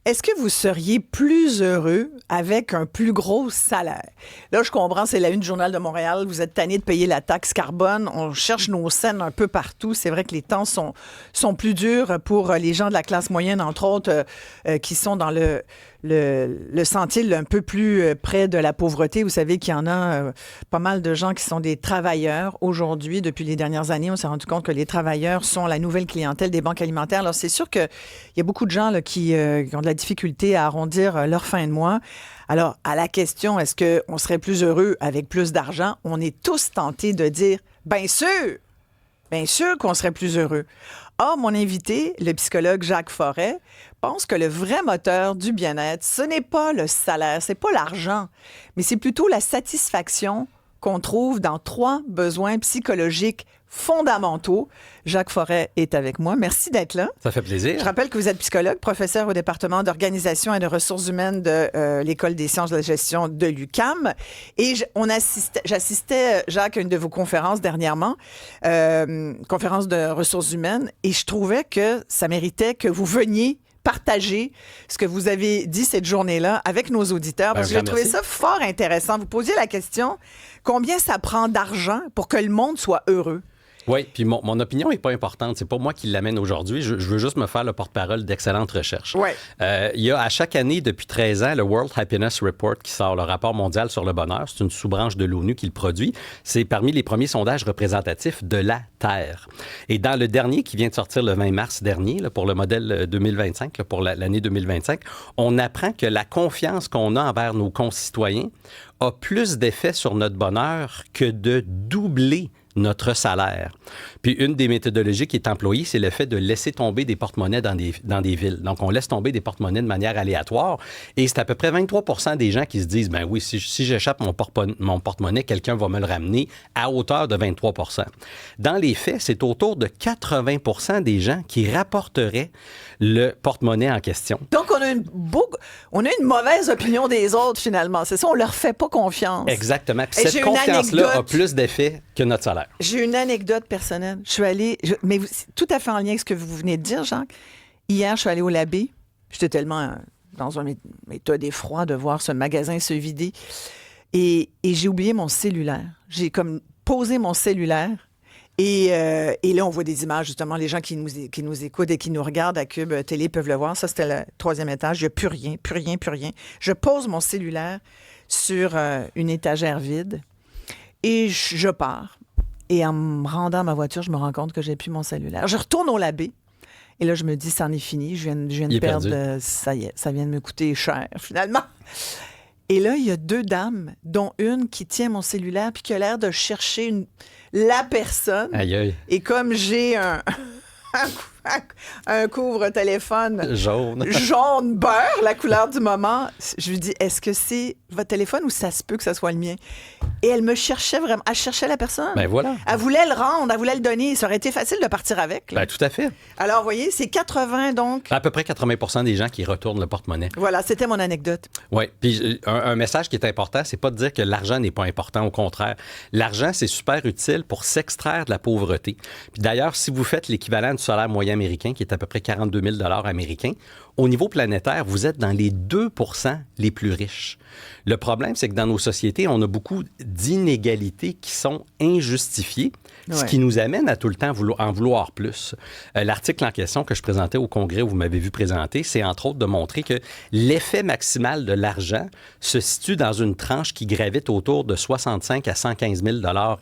Est-ce que vous seriez plus heureux avec un plus gros salaire? Là, je comprends, c'est la une du Journal de Montréal. Vous êtes tanné de payer la taxe carbone. On cherche nos scènes un peu partout. C'est vrai que les temps sont plus durs pour les gens de la classe moyenne, entre autres, qui sont dans le sentier un peu plus près de la pauvreté. Vous savez qu'il y en a pas mal de gens qui sont des travailleurs aujourd'hui. Depuis les dernières années, on s'est rendu compte que les travailleurs sont la nouvelle clientèle des banques alimentaires. Alors, c'est sûr qu'il y a beaucoup de gens là, qui ont de la difficulté à arrondir leur fin de mois. Alors, à la question, est-ce qu'on serait plus heureux avec plus d'argent? On est tous tentés de dire, bien sûr qu'on serait plus heureux. Or, mon invité, le psychologue Jacques Forêt, pense que le vrai moteur du bien-être, ce n'est pas le salaire, c'est pas l'argent, mais c'est plutôt la satisfaction qu'on trouve dans 3 besoins psychologiques fondamentaux. Jacques Forêt est avec moi. Merci d'être là. Ça fait plaisir. Je rappelle que vous êtes psychologue, professeur au département d'organisation et de ressources humaines de l'École des sciences de la gestion de l'UQAM. Et j'assistais, Jacques, à une de vos conférences dernièrement, conférence de ressources humaines, et je trouvais que ça méritait que vous veniez partager ce que vous avez dit cette journée-là avec nos auditeurs, parce que j'ai trouvé ça fort intéressant. Vous posiez la question, combien ça prend d'argent pour que le monde soit heureux? Oui, puis mon opinion n'est pas importante. C'est pas moi qui l'amène aujourd'hui. Je veux juste me faire le porte-parole d'excellentes recherches. Ouais. Il y a à chaque année, depuis 13 ans, le World Happiness Report qui sort, le rapport mondial sur le bonheur. C'est une sous-branche de l'ONU qui le produit. C'est parmi les premiers sondages représentatifs de la Terre. Et dans le dernier, qui vient de sortir le 20 mars dernier, là, pour le modèle 2025, là, pour l'année 2025, on apprend que la confiance qu'on a envers nos concitoyens a plus d'effet sur notre bonheur que de doubler notre salaire. Puis une des méthodologies qui est employée, c'est le fait de laisser tomber des porte-monnaies dans des villes. Donc, on laisse tomber des porte-monnaies de manière aléatoire. Et c'est à peu près 23% des gens qui se disent, ben oui, si j'échappe mon porte-monnaie, quelqu'un va me le ramener à hauteur de 23%. Dans les faits, c'est autour de 80% des gens qui rapporteraient le porte-monnaie en question. Donc, on a une mauvaise opinion des autres, finalement. C'est ça, on leur fait pas confiance. Exactement. Puis cette confiance-là a plus d'effet que notre salaire. J'ai une anecdote personnelle. Je suis allée, mais c'est tout à fait en lien avec ce que vous venez de dire, Jacques. Hier, je suis allée au Labé. J'étais tellement dans un état d'effroi de voir ce magasin se vider. Et j'ai oublié mon cellulaire. J'ai comme posé mon cellulaire. Et là, on voit des images, justement, les gens qui nous écoutent et qui nous regardent à Cube Télé peuvent le voir. Ça, c'était le 3e étage. Il n'y a plus rien. Je pose mon cellulaire sur une étagère vide et je pars. Et en me rendant à ma voiture, je me rends compte que j'ai plus mon cellulaire. Je retourne au Labé. Et là, je me dis, c'en est fini. Je viens de perdre. Ça y est, ça vient de me coûter cher, finalement. Et là, il y a 2 dames, dont une qui tient mon cellulaire puis qui a l'air de chercher la personne. Aïe, aïe. Et comme j'ai un couvre-téléphone jaune beurre, la couleur du moment, je lui dis, est-ce que c'est votre téléphone ou ça se peut que ça soit le mien? Et elle me cherchait vraiment. Elle cherchait la personne. Ben voilà. Elle voulait le rendre, elle voulait le donner. Ça aurait été facile de partir avec. Là. Ben tout à fait. Alors, vous voyez, c'est 80 donc. À peu près 80% des gens qui retournent le porte-monnaie. Voilà, c'était mon anecdote. Oui. Puis un message qui est important, c'est pas de dire que l'argent n'est pas important. Au contraire, l'argent, c'est super utile pour s'extraire de la pauvreté. Puis d'ailleurs, si vous faites l'équivalent du salaire moyen américain, qui est à peu près 42 000 américains, au niveau planétaire, vous êtes dans les 2% les plus riches. Le problème, c'est que dans nos sociétés, on a beaucoup d'inégalités qui sont injustifiées, ce qui nous amène à tout le temps en vouloir plus. L'article en question que je présentais au Congrès, où vous m'avez vu présenter, c'est entre autres de montrer que l'effet maximal de l'argent se situe dans une tranche qui gravite autour de 65 à 115 000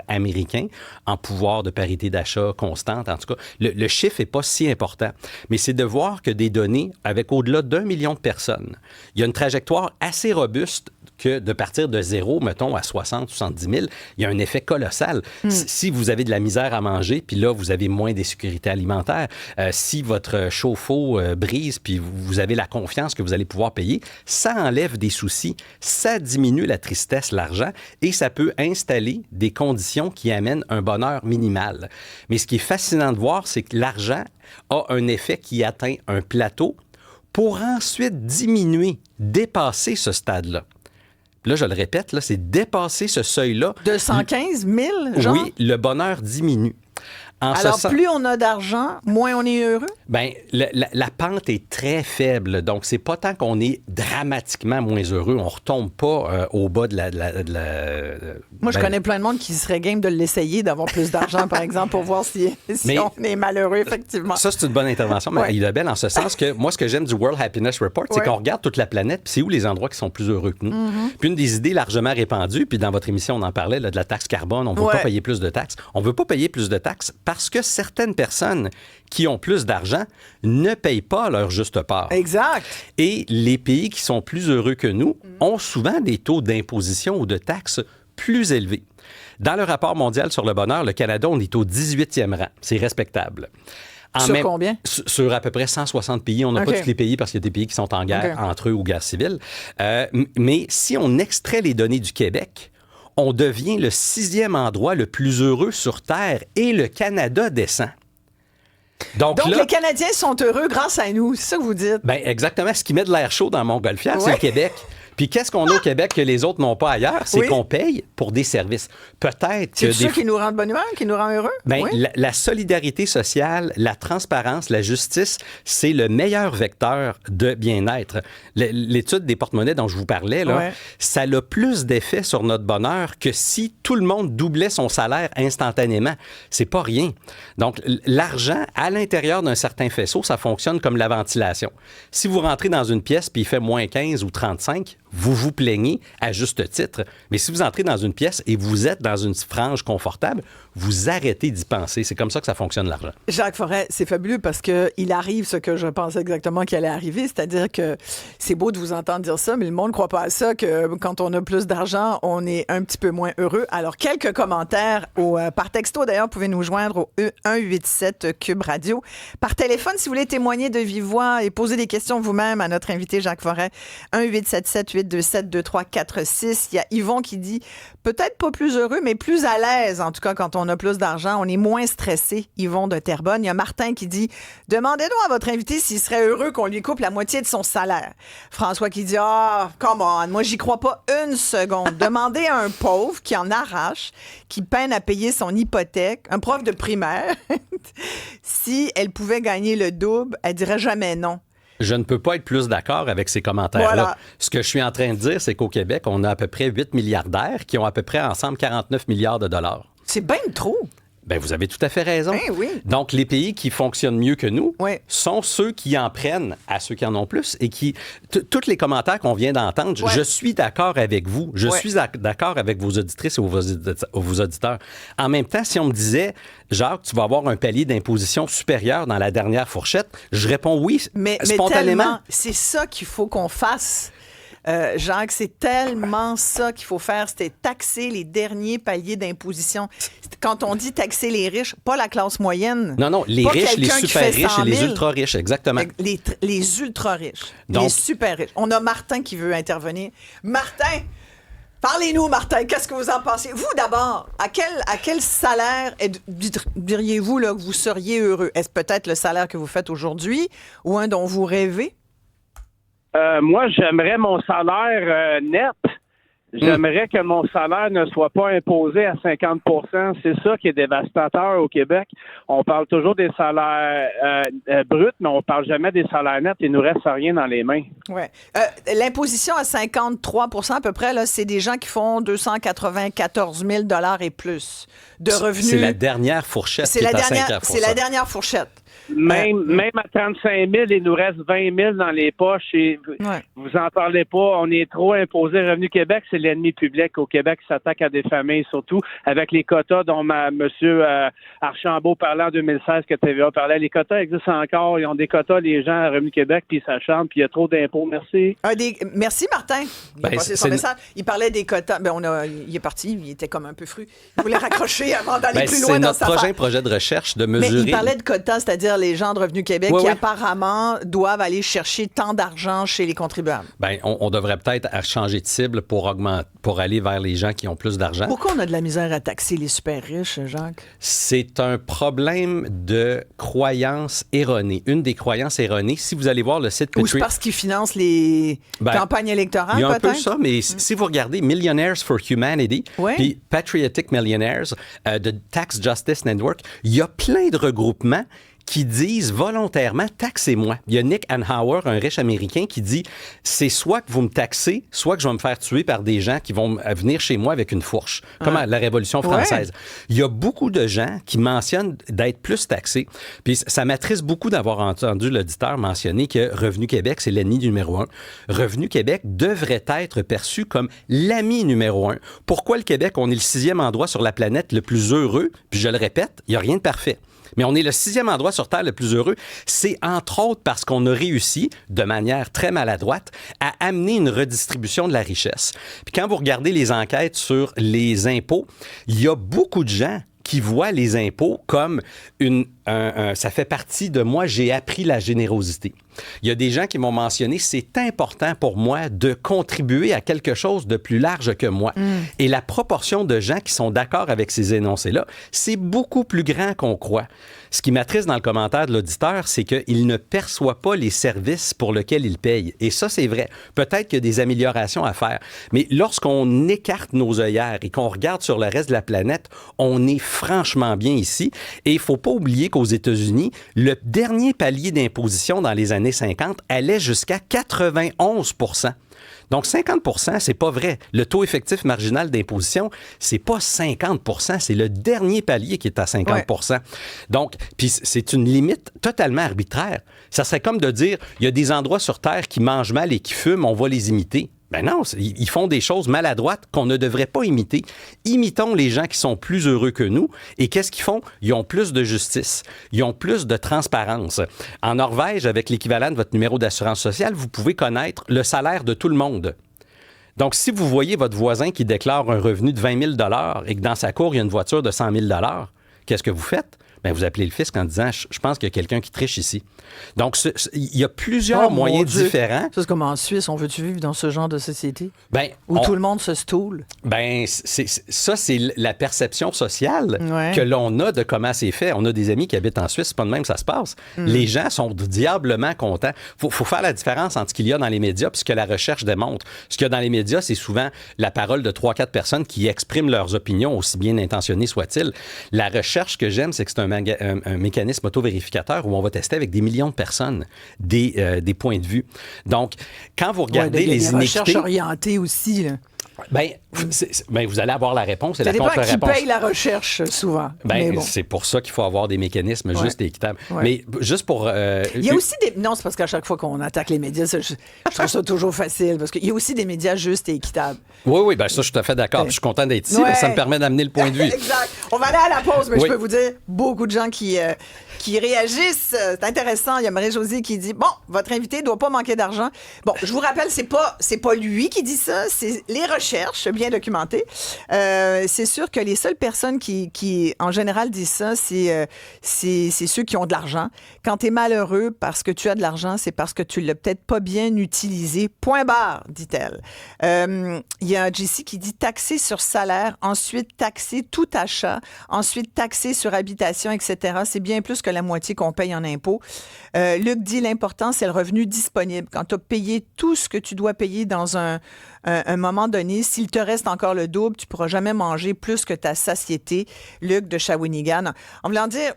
américains en pouvoir de parité d'achat constante. En tout cas, le chiffre n'est pas si important. Mais c'est de voir que des données avec au-delà d'1 million de personnes, il y a une trajectoire assez robuste que de partir de 0, mettons, à 60, 70 000, il y a un effet colossal. Si vous avez de la misère à manger, puis là, vous avez moins d'insécurité alimentaire, si votre chauffe-eau brise, puis vous avez la confiance que vous allez pouvoir payer, ça enlève des soucis, ça diminue la tristesse, l'argent, et ça peut installer des conditions qui amènent un bonheur minimal. Mais ce qui est fascinant de voir, c'est que l'argent a un effet qui atteint un plateau pour ensuite diminuer, dépasser ce stade-là. Là, je le répète, là, c'est dépasser ce seuil-là. De 115 000, genre? Oui, le bonheur diminue. Alors, plus on a d'argent, moins on est heureux? Bien, la pente est très faible. Donc, c'est pas tant qu'on est dramatiquement moins heureux. On retombe pas au bas de la... Moi, je connais plein de monde qui serait game de l'essayer, d'avoir plus d'argent, par exemple, pour voir si on est malheureux, effectivement. Ça, c'est une bonne intervention, Marie-Lebel, en ce sens que moi, ce que j'aime du World Happiness Report, c'est qu'on regarde toute la planète, puis c'est où les endroits qui sont plus heureux que nous. Puis une des idées largement répandues, puis dans votre émission, on en parlait, là, de la taxe carbone, on ne veut pas payer plus de taxes. On ne veut pas payer plus de taxes parce que certaines personnes qui ont plus d'argent ne payent pas leur juste part. Exact. Et les pays qui sont plus heureux que nous ont souvent des taux d'imposition ou de taxes plus élevés. Dans le rapport mondial sur le bonheur, le Canada, on est au 18e rang. C'est respectable. Sur combien? Sur à peu près 160 pays. On n'a pas tous les pays parce qu'il y a des pays qui sont en guerre entre eux ou guerre civile. Mais si on extrait les données du Québec, on devient le 6e endroit le plus heureux sur Terre et le Canada descend. Donc là, les Canadiens sont heureux grâce à nous, c'est ça que vous dites? Bien, exactement. Ce qui met de l'air chaud dans Montgolfière, c'est le Québec. Puis qu'est-ce qu'on a au Québec que les autres n'ont pas ailleurs? C'est qu'on paye pour des services. Peut-être que... C'est ça qui nous rend de bonne humeur, qui nous rend heureux? Bien, la solidarité sociale, la transparence, la justice, c'est le meilleur vecteur de bien-être. L'étude des porte-monnaies dont je vous parlais, là, ça a plus d'effet sur notre bonheur que si tout le monde doublait son salaire instantanément. C'est pas rien. Donc, l'argent, à l'intérieur d'un certain faisceau, ça fonctionne comme la ventilation. Si vous rentrez dans une pièce puis il fait moins 15 ou 35, vous vous plaignez à juste titre. Mais si vous entrez dans une pièce et vous êtes dans une frange confortable, vous arrêtez d'y penser. C'est comme ça que ça fonctionne, l'argent. Jacques Forêt, c'est fabuleux parce qu'il arrive ce que je pensais exactement qu'il allait arriver, c'est-à-dire que c'est beau de vous entendre dire ça, mais le monde ne croit pas à ça, que quand on a plus d'argent, on est un petit peu moins heureux. Alors, quelques commentaires par texto. D'ailleurs, vous pouvez nous joindre au 187 Cube Radio. Par téléphone, si vous voulez témoigner de vive voix et poser des questions vous-même à notre invité Jacques Forêt, 1-877-827-2346. Il y a Yvon qui dit peut-être pas plus heureux, mais plus à l'aise, en tout cas, quand on a plus d'argent. On est moins stressé, Yvon de Terrebonne. Il y a Martin qui dit demandez-nous à votre invité s'il serait heureux qu'on lui coupe la moitié de son salaire. François qui dit come on, moi, j'y crois pas une seconde. Demandez à un pauvre qui en arrache, qui peine à payer son hypothèque, un prof de primaire, si elle pouvait gagner le double, elle dirait jamais non. Je ne peux pas être plus d'accord avec ces commentaires-là. Voilà. Ce que je suis en train de dire, c'est qu'au Québec, on a à peu près 8 milliardaires qui ont à peu près ensemble 49 milliards de dollars. C'est bien trop. Bien, vous avez tout à fait raison. Ben oui. Donc, les pays qui fonctionnent mieux que nous sont ceux qui en prennent à ceux qui en ont plus et qui... Tous les commentaires qu'on vient d'entendre, je suis d'accord avec vous. Je suis d'accord avec vos auditrices et vos auditeurs. En même temps, si on me disait, Jacques, tu vas avoir un palier d'imposition supérieur dans la dernière fourchette, je réponds oui, spontanément. Mais tellement, c'est ça qu'il faut qu'on fasse. Jacques, c'est tellement ça qu'il faut faire, c'était taxer les derniers paliers d'imposition. Quand on dit taxer les riches, pas la classe moyenne. Non, les riches, les super riches et les ultra riches, exactement. Les ultra riches, donc, les super riches. On a Martin qui veut intervenir. Martin, parlez-nous, Martin, qu'est-ce que vous en pensez? Vous, d'abord, à quel salaire diriez-vous là, que vous seriez heureux? Est-ce peut-être le salaire que vous faites aujourd'hui ou un dont vous rêvez? Moi, j'aimerais mon salaire net. J'aimerais que mon salaire ne soit pas imposé à 50 %. C'est ça qui est dévastateur au Québec. On parle toujours des salaires bruts, mais on parle jamais des salaires nets. Il nous reste rien dans les mains. Ouais. L'imposition à 53 % à peu près, là, c'est des gens qui font 294 000 $ et plus de revenus. C'est la dernière fourchette qui est à 50 %. C'est la dernière fourchette. Même à 35 000, il nous reste 20 000 dans les poches. Et vous en parlez pas. On est trop imposé. Revenu Québec, c'est l'ennemi public. Au Québec, qui s'attaque à des familles, surtout avec les quotas dont M. Archambault parlait en 2016, que TVA parlait. Les quotas existent encore. Ils ont des quotas, les gens à Revenu Québec, puis ça chante, puis il y a trop d'impôts. Merci. Merci, Martin. Il a passé son message. Il parlait des quotas. Il est parti. Il était comme un peu fru. Il voulait raccrocher avant d'aller plus loin dans sa C'est notre projet de recherche de mesurer. Mais il parlait de quotas, c'est-à-dire c'est-à-dire les gens de Revenu Québec qui apparemment doivent aller chercher tant d'argent chez les contribuables. Bien, on devrait peut-être changer de cible pour aller vers les gens qui ont plus d'argent. Pourquoi on a de la misère à taxer les super riches, Jacques? C'est un problème de croyance erronée. Une des croyances erronées, si vous allez voir le site... Ou c'est parce qu'ils financent les campagnes électorales, peut-être? Il y a un peut-être? peu ça, mais si vous regardez Millionaires for Humanity, puis Patriotic Millionaires de Tax Justice Network, il y a plein de regroupements qui disent volontairement « taxez-moi ». Il y a Nick Hanauer, un riche Américain, qui dit « c'est soit que vous me taxez, soit que je vais me faire tuer par des gens qui vont venir chez moi avec une fourche », comme à la Révolution française. Il y a beaucoup de gens qui mentionnent d'être plus taxés. Puis ça m'attriste beaucoup d'avoir entendu l'auditeur mentionner que Revenu Québec, c'est l'ennemi numéro 1. Revenu Québec devrait être perçu comme l'ami numéro 1. Pourquoi le Québec? On est le 6e endroit sur la planète le plus heureux. Puis je le répète, il n'y a rien de parfait. Mais on est le 6e endroit sur Terre le plus heureux. C'est entre autres parce qu'on a réussi, de manière très maladroite, à amener une redistribution de la richesse. Puis quand vous regardez les enquêtes sur les impôts, il y a beaucoup de gens qui voient les impôts comme ça fait partie de moi, j'ai appris la générosité. Il y a des gens qui m'ont mentionné, c'est important pour moi de contribuer à quelque chose de plus large que moi. Et la proportion de gens qui sont d'accord avec ces énoncés-là, c'est beaucoup plus grand qu'on croit. Ce qui m'attriste dans le commentaire de l'auditeur, c'est qu'il ne perçoit pas les services pour lesquels il paye. Et ça, c'est vrai. Peut-être qu'il y a des améliorations à faire. Mais lorsqu'on écarte nos œillères et qu'on regarde sur le reste de la planète, on est franchement bien ici. Et il ne faut pas oublier qu'aux États-Unis, le dernier palier d'imposition dans les années 50 allait jusqu'à 91 %. Donc, 50 %, c'est pas vrai. Le taux effectif marginal d'imposition, c'est pas 50 %, c'est le dernier palier qui est à 50 %. Donc, puis c'est une limite totalement arbitraire. Ça serait comme de dire, il y a des endroits sur Terre qui mangent mal et qui fument, on va les imiter. Ben non, ils font des choses maladroites qu'on ne devrait pas imiter. Imitons les gens qui sont plus heureux que nous. Et qu'est-ce qu'ils font? Ils ont plus de justice. Ils ont plus de transparence. En Norvège, avec l'équivalent de votre numéro d'assurance sociale, vous pouvez connaître le salaire de tout le monde. Donc, si vous voyez votre voisin qui déclare un revenu de 20 000 $ et que dans sa cour, il y a une voiture de 100 000 $, qu'est-ce que vous faites? Bien, vous appelez le fisc en disant « Je pense qu'il y a quelqu'un qui triche ici ». Donc, il y a plusieurs moyens différents. Ça, c'est comme en Suisse. On veut-tu vivre dans ce genre de société? Où tout le monde se stoule? Ça, c'est la perception sociale que l'on a de comment c'est fait. On a des amis qui habitent en Suisse. C'est pas de même que ça se passe. Les gens sont diablement contents. Faut faire la différence entre ce qu'il y a dans les médias et ce que la recherche démontre. Ce qu'il y a dans les médias, c'est souvent la parole de 3-4 personnes qui expriment leurs opinions, aussi bien intentionnées soient-ils. La recherche que j'aime, c'est que c'est un mécanisme auto-vérificateur où on va tester avec des millions de personnes des points de vue. Donc, quand vous regardez les inéquités... recherche orientée aussi, là. Vous allez avoir la réponse et ça la contre-réponse. Ça dépend qui paye la recherche, souvent. C'est pour ça qu'il faut avoir des mécanismes justes et équitables. Mais juste pour... Il y a aussi des... Non, c'est parce qu'à chaque fois qu'on attaque les médias, je trouve ça toujours facile, parce qu'il y a aussi des médias justes et équitables. Oui, ça, je suis tout à fait d'accord. Je suis content d'être ici, parce que ça me permet d'amener le point de vue. Exact. On va aller à la pause, mais je peux vous dire, beaucoup de gens qui réagissent. C'est intéressant. Il y a Marie-Josée qui dit, bon, votre invité ne doit pas manquer d'argent. Bon, je vous rappelle, c'est pas lui qui dit ça, c'est les recherches bien documentées. C'est sûr que les seules personnes qui en général, disent ça, c'est ceux qui ont de l'argent. Quand tu es malheureux parce que tu as de l'argent, c'est parce que tu l'as peut-être pas bien utilisé. Point barre, dit-elle. Il y a Jessie qui dit taxer sur salaire, ensuite taxer tout achat, ensuite taxer sur habitation, etc. C'est bien plus que la moitié qu'on paye en impôts. Luc dit l'important, c'est le revenu disponible. Quand tu as payé tout ce que tu dois payer dans un moment donné, s'il te reste encore le double, tu ne pourras jamais manger plus que ta satiété. Luc de Shawinigan. En voulant dire...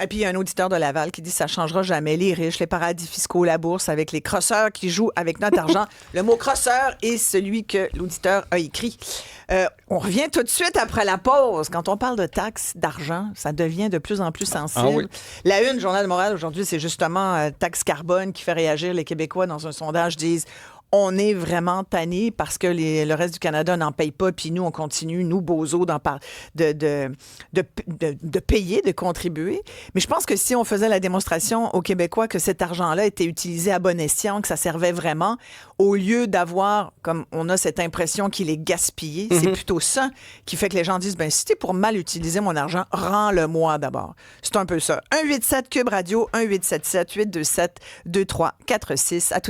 Et puis, il y a un auditeur de Laval qui dit « Ça ne changera jamais. Les riches, les paradis fiscaux, la bourse, avec les crosseurs qui jouent avec notre argent. » Le mot « crosseur » est celui que l'auditeur a écrit. On revient tout de suite après la pause. Quand on parle de taxes, d'argent, ça devient de plus en plus sensible. Ah oui. La une, Journal de Montréal, aujourd'hui, c'est justement taxe carbone qui fait réagir les Québécois dans un sondage, disent on est vraiment tannés parce que le reste du Canada n'en paye pas, puis nous, on continue, nous, bozos, de payer, de contribuer. Mais je pense que si on faisait la démonstration aux Québécois que cet argent-là était utilisé à bon escient, que ça servait vraiment, au lieu d'avoir, comme on a cette impression qu'il est gaspillé, c'est plutôt ça qui fait que les gens disent, ben si t'es pour mal utiliser mon argent, rends-le-moi d'abord. C'est un peu ça. 187 Cube Radio, 1877 827 2346. À tout